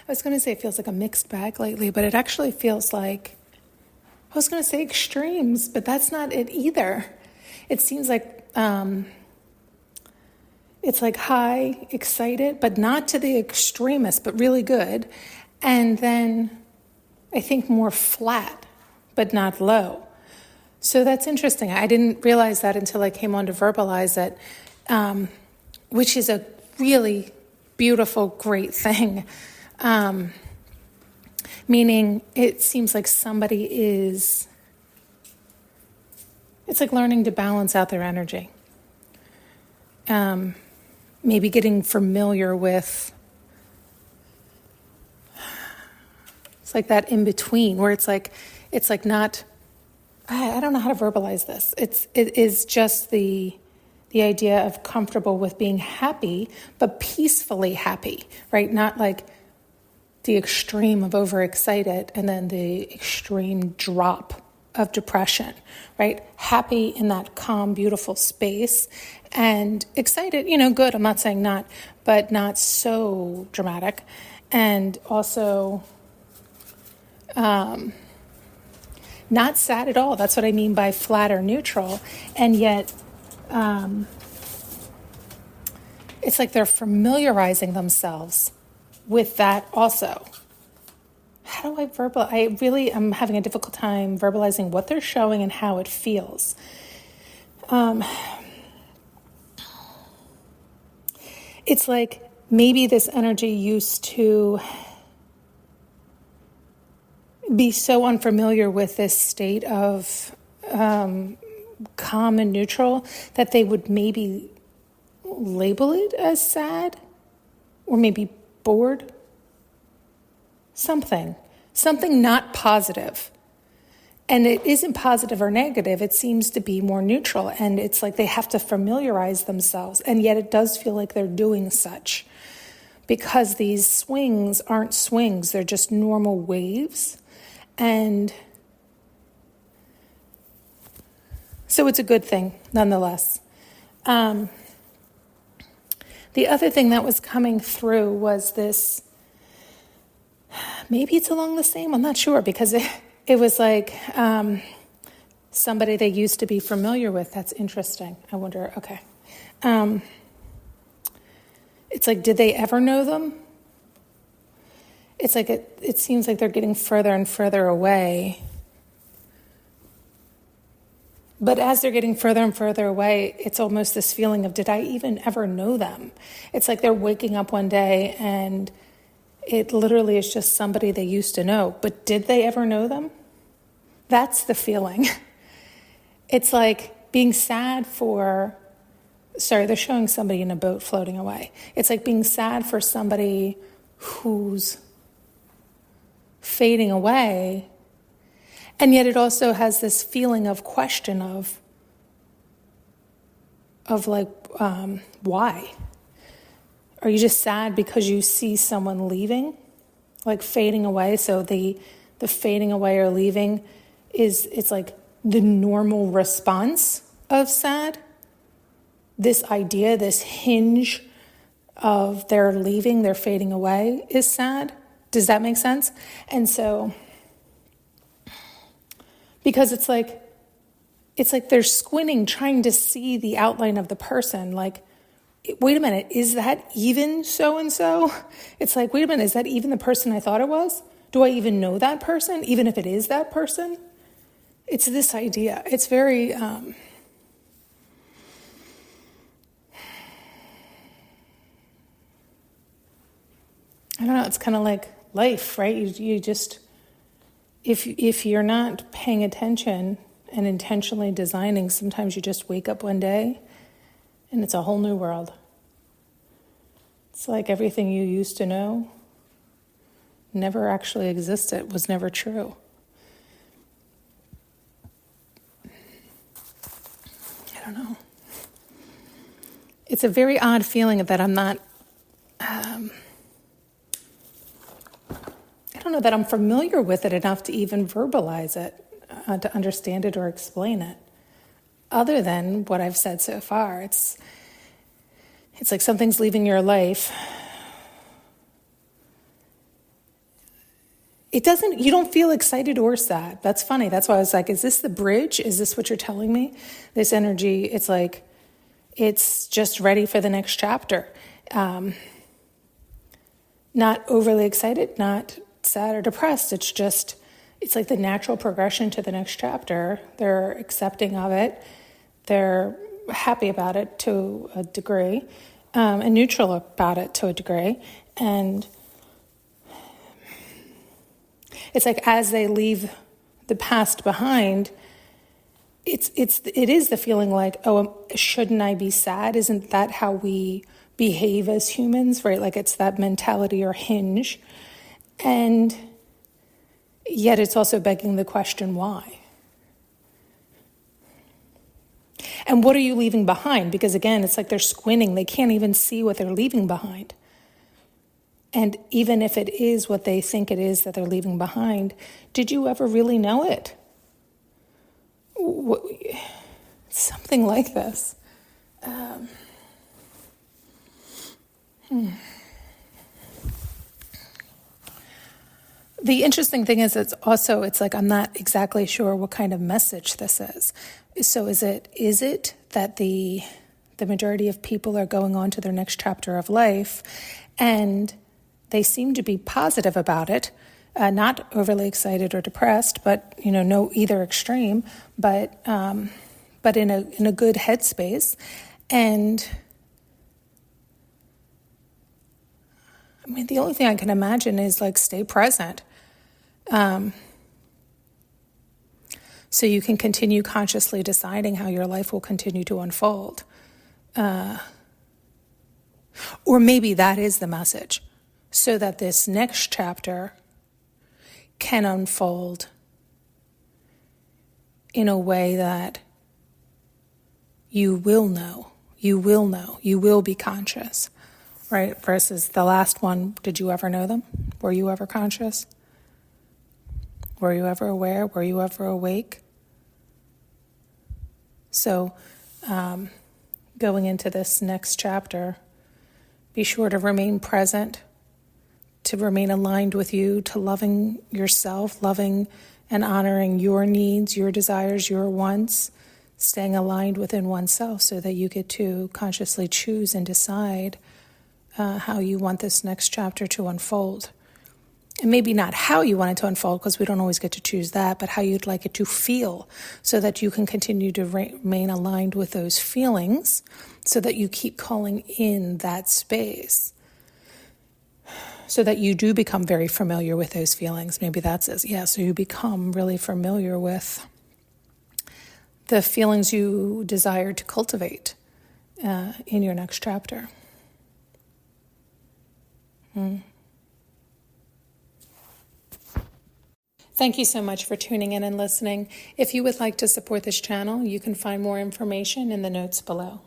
I was going to say it feels like a mixed bag lately, but it actually feels like, I was going to say extremes, but that's not it either. It seems like it's like high, excited, but not to the extremist, but really good. And then I think more flat, but not low. So that's interesting. I didn't realize that until I came on to verbalize it, which is a really beautiful, great thing. Meaning it seems like somebody is, it's like learning to balance out their energy. Maybe getting familiar with, it's like that in between where it's like not, I don't know how to verbalize this. It is just the idea of comfortable with being happy, but peacefully happy, right? Not like the extreme of overexcited and then the extreme drop of depression, right? Happy in that calm, beautiful space and excited, good. I'm not saying not, but not so dramatic. And also, not sad at all. That's what I mean by flat or neutral. And yet, it's like they're familiarizing themselves with that also. How do I verbalize? I really am having a difficult time verbalizing what they're showing and how it feels. It's like maybe this energy used to be so unfamiliar with this state of calm and neutral that they would maybe label it as sad or maybe bored. Something not positive. And it isn't positive or negative. It seems to be more neutral. And it's like they have to familiarize themselves. And yet it does feel like they're doing such. Because these swings aren't swings. They're just normal waves. And so it's a good thing, nonetheless. The other thing that was coming through was this, maybe it's along the same, I'm not sure, because it was like somebody they used to be familiar with. That's interesting. I wonder, okay. It's like, did they ever know them? It's like it seems like they're getting further and further away. But as they're getting further and further away, it's almost this feeling of, did I even ever know them? It's like they're waking up one day and it literally is just somebody they used to know. But did they ever know them? That's the feeling. It's like being sad for, they're showing somebody in a boat floating away. It's like being sad for somebody who's fading away. And yet it also has this feeling of question of like, why? Are you just sad because you see someone leaving, like fading away? So the fading away or leaving it's like the normal response of sad. This idea, this hinge of their leaving, their fading away is sad. Does that make sense? And so, because it's like they're squinting, trying to see the outline of the person. Like, wait a minute, is that even so-and-so? It's like, wait a minute, is that even the person I thought it was? Do I even know that person, even if it is that person? It's this idea. It's very, I don't know, it's kind of like life, right? You just, if you're not paying attention and intentionally designing, sometimes you just wake up one day and it's a whole new world. It's like everything you used to know never actually existed, was never true. I don't know. It's a very odd feeling that I'm not, I don't know that I'm familiar with it enough to even verbalize it, to understand it or explain it. Other than what I've said so far, it's like something's leaving your life it doesn't, you don't feel excited or sad. That's funny. That's why I was like, is this the bridge? Is this what you're telling me? This energy, it's like, it's just ready for the next chapter. Not overly excited, not sad or depressed. It's like the natural progression to the next chapter. They're accepting of it. They're happy about it to a degree, and neutral about it to a degree. And it's like as they leave the past behind, it is the feeling like, oh, shouldn't I be sad? Isn't that how we behave as humans, right? Like it's that mentality or hinge. And yet it's also begging the question, why? And what are you leaving behind? Because again, it's like they're squinting. They can't even see what they're leaving behind. And even if it is what they think it is that they're leaving behind, did you ever really know it? Something like this. The interesting thing is it's like I'm not exactly sure what kind of message this is. So is it that the majority of people are going on to their next chapter of life and they seem to be positive about it, not overly excited or depressed, but no either extreme, but in a good headspace. And I mean, the only thing I can imagine is like stay present. So you can continue consciously deciding how your life will continue to unfold. Or maybe that is the message, so that this next chapter can unfold in a way that you will know, you will be conscious, right? Versus the last one, did you ever know them? Were you ever conscious? Were you ever aware? Were you ever awake? So going into this next chapter, be sure to remain present, to remain aligned with you, to loving yourself, loving and honoring your needs, your desires, your wants, staying aligned within oneself so that you get to consciously choose and decide how you want this next chapter to unfold. And maybe not how you want it to unfold, because we don't always get to choose that, but how you'd like it to feel so that you can continue to remain aligned with those feelings so that you keep calling in that space so that you do become very familiar with those feelings. Maybe that's it. Yeah, so you become really familiar with the feelings you desire to cultivate in your next chapter. Thank you so much for tuning in and listening. If you would like to support this channel, you can find more information in the notes below.